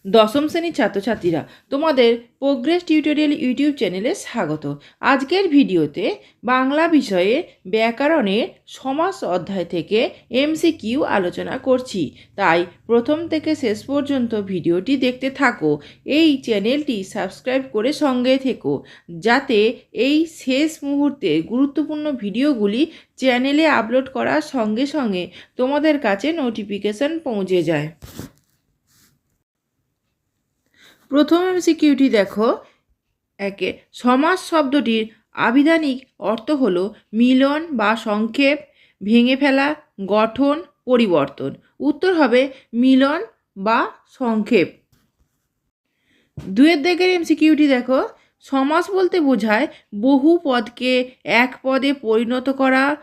দশম শ্রেণীর ছাত্রছাত্রীরা, তোমাদের প্রোগ্রেস টিউটোরিয়াল ইউটিউব চ্যানেলে স্বাগত। আজকের ভিডিওতে বাংলা বিষয়ে ব্যাকরণের সমাস অধ্যায় থেকে এমসিকিউ আলোচনা করছি, তাই প্রথম থেকে শেষ পর্যন্ত ভিডিওটি দেখতে থাকো। এই চ্যানেলটি সাবস্ক্রাইব করে সঙ্গে থেকো, যাতে এই শেষ মুহূর্তে গুরুত্বপূর্ণ ভিডিওগুলি চ্যানেলে আপলোড করার সঙ্গে সঙ্গে তোমাদের কাছে নোটিফিকেশন পৌঁছে যায়। প্রথম এমসিকিউটি দেখো। একে, সমাস শব্দটির আবিধানিক অর্থ হল মিলন বা সংক্ষেপ, ভেঙে ফেলা, গঠন, পরিবর্তন। উত্তর হবে মিলন বা সংক্ষেপ। দুয়ের দিকের এমসিকিউটি দেখো। সমাস বলতে বোঝায় বহু পদকে এক পদে পরিণত করা,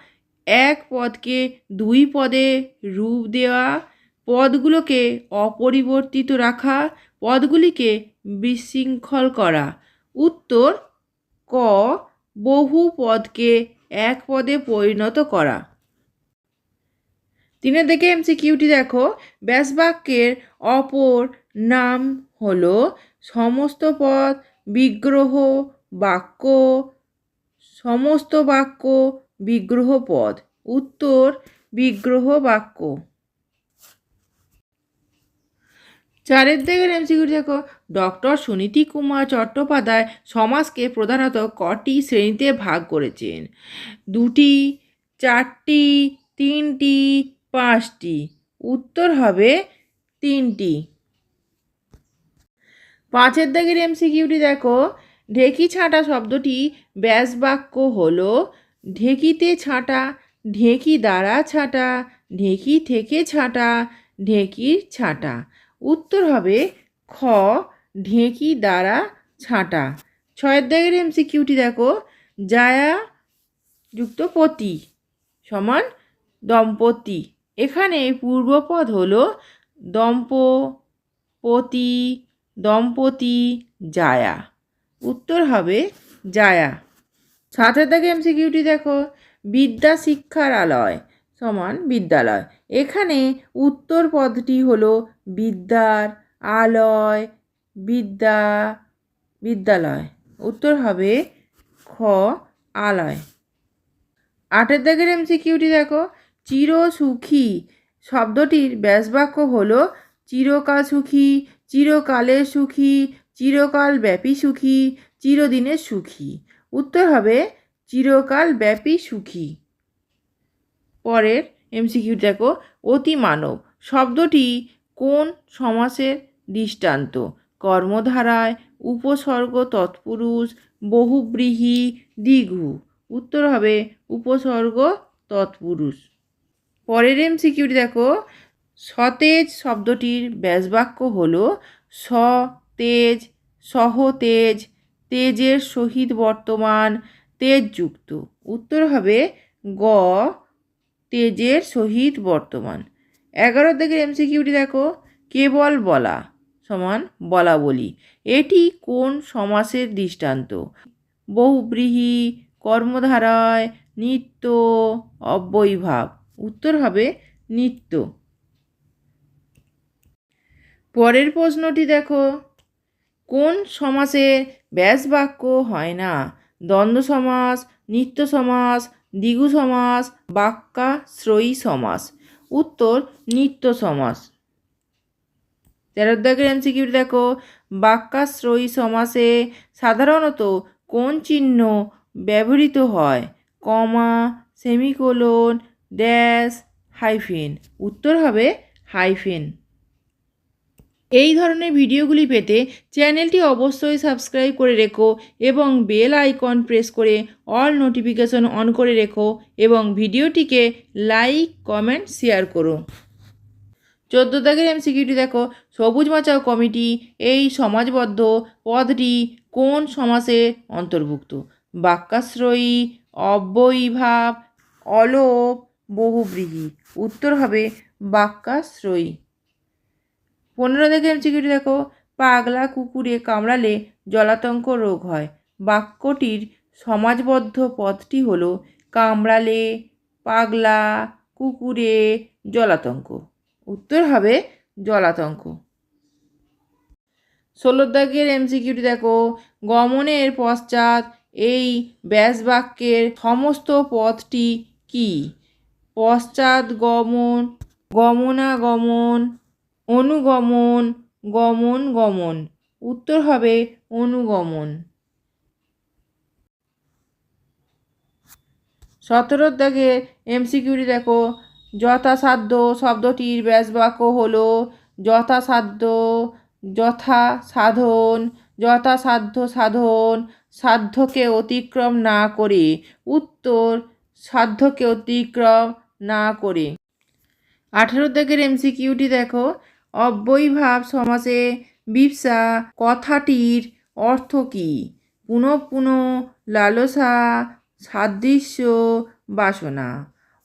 এক পদকে দুই পদে রূপ দেওয়া, পদগুলোকে অপরিবর্তিত রাখা, পদগুলিকে বিশৃঙ্খল করা। উত্তর ক, বহু পদকে এক পদে পরিণত করা। তিনের দিকে এমসিকিউটি দেখো। ব্যাসবাক্যের অপর নাম হলো সমস্ত পদ, বিগ্রহ বাক্য, সমস্ত বাক্য, বিগ্রহ পদ। উত্তর বিগ্রহ বাক্য। চারের দিকের এমসিকিউটি দেখো। ডক্টর সুনীতি কুমার চট্টোপাধ্যায় সমাজকে প্রধানত কটি শ্রেণীতে ভাগ করেছেন? দুটি, চারটি, তিনটি, পাঁচটি। উত্তর হবে তিনটি। পাঁচের দাগের এমসিকিউটি দেখো। ঢেকি ছাঁটা শব্দটি ব্যাসবাক্য হলো ঢেকিতে ছাঁটা, ঢেকি দ্বারা ছাঁটা, ঢেকি থেকে ছাঁটা, ঢেকির ছাঁটা। উত্তর হবে খ, ঢেকি দ্বারা ছাঁটা। ছয়ের দাগের এমসিকিউটি দেখো। জায়া যুক্ত পতি সমান দম্পতি। এখানে পূর্বপদ হলো দম্পতি, দম্পতি, জায়া। উত্তর হবে জায়া। সাতের দাগে এমসিকিউটি দেখো। বিদ্যা শিক্ষার আলয় সমান বিদ্যালয়। এখানে উত্তর পদটি হলো বিদ্যার, আলয়, বিদ্যা, বিদ্যালয়। উত্তর হবে খ, আলয়। আটের দাগের এমসিকিউটি দেখো। চিরসুখী শব্দটির ব্যাসবাক্য হলো চিরকাল সুখী, চিরকালের সুখী, চিরকাল ব্যাপী সুখী, চিরদিনের সুখী। উত্তর হবে চিরকাল ব্যাপী সুখী। পরের এমসিকিউ দেখো। অতিমানব শব্দটি কোন সমাসের দৃষ্টান্ত? কর্মধারায়, উপসর্গ তৎপুরুষ, বহুব্রীহি, দ্বিগু। উত্তর হবে উপসর্গ তৎপুরুষ। পরের এমসিকিউটি দেখো। সতেজ শব্দটির ব্যাসবাক্য হলো সতেজ, সহতেজ, তেজের সহিত বর্তমান, তেজযুক্ত। উত্তর হবে গ, তেজের সহিত বর্তমান। 11 দিকের এমসিকিউটি দেখো। কেবল বলা সমান বলা বলি। এটি কোন সমাসের দৃষ্টান্ত? বহুব্রীহি, কর্মধারায়, নিত্য, অব্যয়ীভাব। উত্তর হবে নিত্য। পরের প্রশ্নটি দেখো। কোন সমাসে ব্যাসবাক্য হয় না? দ্বন্দ্ব সমাস, নিত্য সমাস, দ্বিগু সমাস, বাক্যাশ্রয়ী সমাস। উত্তর নিত্য সমাস। 13 দাগের এমসিকিউটি দেখো। বাক্যাশ্রয়ী সমাসে সাধারণত কোন চিহ্ন ব্যবহৃত হয়? কমা, সেমিকোলন, ড্যাশ, হাইফেন। উত্তর হবে হাইফেন। এই ধরনের ভিডিওগুলি পেতে চ্যানেলটি অবশ্যই সাবস্ক্রাইব করে রেখো এবং বেল আইকন প্রেস করে অল নোটিফিকেশন অন করে রেখো এবং ভিডিওটিকে লাইক, কমেন্ট, শেয়ার করো। 14 দাগের এমসিকিউটি দেখো। সবুজ বাঁচাও কমিটি এই সমাজবদ্ধ পদটি কোন সমাসের অন্তর্ভুক্ত? বাক্যাশ্রয়ী, অব্যয়ীভাব, অলোপ, বহুব্রীহি। উত্তর হবে বাক্যাশ্রয়ী। 15 দাগের এমসিকিউটি দেখো। পাগলা কুকুরে কামড়ালে জলাতঙ্ক রোগ হয়। বাক্যটির সমাজবদ্ধ পদটি হলো কামড়ালে, পাগলা, কুকুরে, জলাতঙ্ক। উত্তর হবে জলাতঙ্ক। 16 দাগের এমসিকিউটি দেখো, গমনের পশ্চাৎ এই ব্যাস বাক্যের সমস্ত পদটি কি? পশ্চাৎ গমন, গমনাগমন, অনুগমন, গমন গমন। উত্তর হবে অনুগমন। 17 দাগের এমসিকিউটি দেখো, যথাসাধ্য শব্দটির ব্যাসবাক্য হলো যথাসাধ্য, যথা সাধন, যথাসাধ্য সাধন, সাধ্যকে অতিক্রম না করে। উত্তর সাধ্যকে অতিক্রম না করে। 18 দাগের এমসিকিউটি দেখো, অব্যয়ীভাব সমাসে বিপসা কথাটির অর্থ কী? পুনঃ পুনঃ, লালসা, সাদৃশ্য, বাসনা।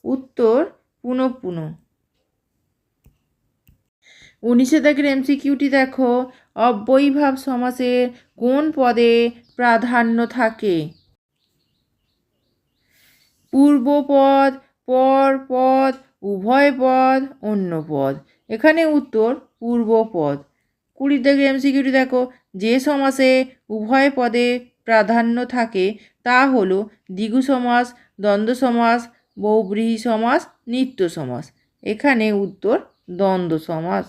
উত্তর পুনঃ পুনঃ। 19 দাগের এমসিকিউটি দেখো, অব্যয়ীভাব সমাসের কোন পদে প্রাধান্য থাকে? পূর্বপদ, পর পদ, উভয় পদ, অন্য পদ। এখানে উত্তর পূর্বপদ। 20 দাগের এমসিকিউটি দেখো, যে সমাসে উভয় পদে প্রাধান্য থাকে তা হলো দ্বিগু সমাস, দ্বন্দ্ব সমাস, বহুব্রীহি সমাস, নিত্য সমাস। এখানে উত্তর দ্বন্দ্ব সমাস।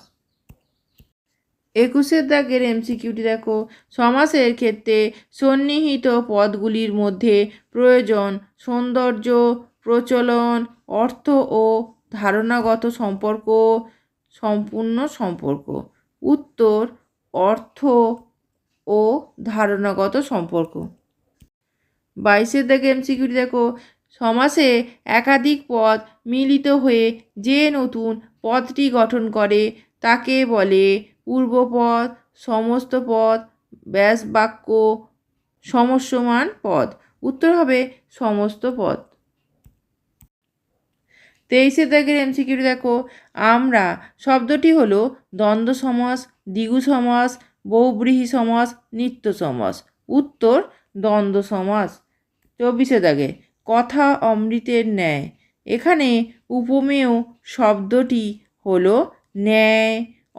21 দাগের এমসিকিউটি দেখো, সমাসের ক্ষেত্রে সন্নিহিত পদগুলির মধ্যে প্রয়োজন, সৌন্দর্য, প্রচলন, অর্থ ও ধারণাগত সম্পর্ক, সম্পূর্ণ সম্পর্ক। উত্তর অর্থ ও ধারণাগত সম্পর্ক। 22 দাগের এমসিকিউটি দেখো, সমাসে একাধিক পদ মিলিত হয়ে যে নতুন পদটি গঠন করে তাকে বলে পূর্বপদ, সমস্ত পদ, ব্যাস বাক্য, সমস্যমান পদ। উত্তর হবে সমস্ত পদ। 23 দাগের এমসিকিউটি দেখো, আমরা শব্দটি হলো দ্বন্দ্ব সমাস, দ্বিগু সমাস, বহুব্রীহি সমাস, নিত্য সমাস। উত্তর দ্বন্দ্ব সমাস। 24 দাগে, কথা অমৃতের ন্যায়। এখানে উপমেয় শব্দটি হলো ন্যায়,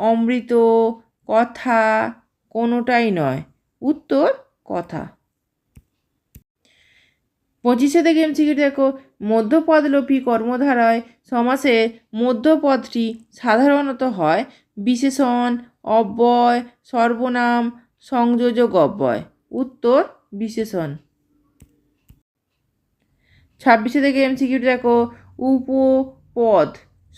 অমৃত, কথা, কোনোটাই নয়। উত্তর কথা। 25 দাগে এমসিকিউটি দেখো, মধ্যপদলোপী কর্মধারায় সমাসের মধ্যপদটি সাধারণত হয় বিশেষণ, অব্যয়, সর্বনাম, সংযোজক অব্যয়। উত্তর বিশেষণ। 26 দাগে এমসিকিউটি দেখো, উপপদ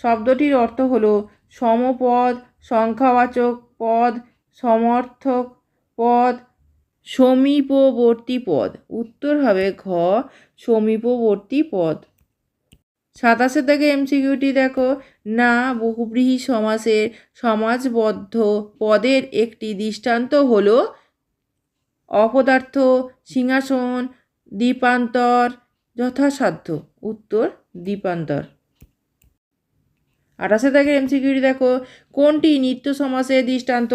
শব্দটির অর্থ হলো সমপদ, সংখ্যাবাচক পদ, সমর্থক পদ, সমীপবর্তী পদ। উত্তর হবে ঘ, সমীপবর্তী পদ। 27 দাগে এমসিকিউটি দেখো, না বহুব্রীহি সমাসের সমাজবদ্ধ পদের একটি দৃষ্টান্ত হলো অপদার্থ, সিংহাসন, দ্বীপান্তর, যথাসাধ্য। উত্তর দ্বীপান্তর। 28 দাগের এমসিকিউটি দেখো, কোনটি নিত্য সমাসের দৃষ্টান্ত?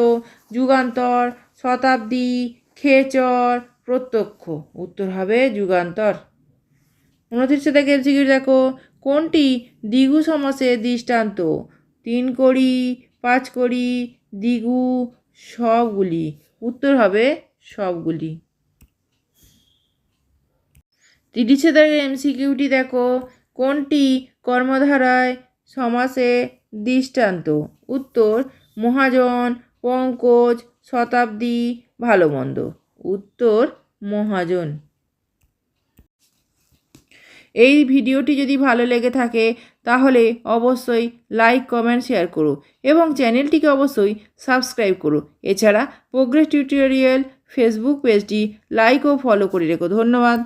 যুগান্তর, শতাব্দী, খেচর, প্রত্যক্ষ। উত্তর হবে যুগান্তর। 29 দাগের এমসিকিউটি দেখো, কোনটি দ্বিগু সমাসের দৃষ্টান্ত? 3 কড়ি, 5 কড়ি, দ্বিগু, সবগুলি। উত্তর হবে সবগুলি। 30 দাগের এমসিকিউটি দেখো, কোনটি কর্মধারায় সমাসে দৃষ্টান্ত? উত্তর মহাজন, পঙ্কজ, শতাব্দী, ভালো মন্দ। উত্তর মহাজন। এই ভিডিওটি যদি ভালো লেগে থাকে তাহলে অবশ্যই লাইক, কমেন্ট, শেয়ার করো এবং চ্যানেলটিকে অবশ্যই সাবস্ক্রাইব করো। এছাড়া প্রোগ্রেস টিউটোরিয়াল ফেসবুক পেজটি লাইক ও ফলো করে রেখো। ধন্যবাদ।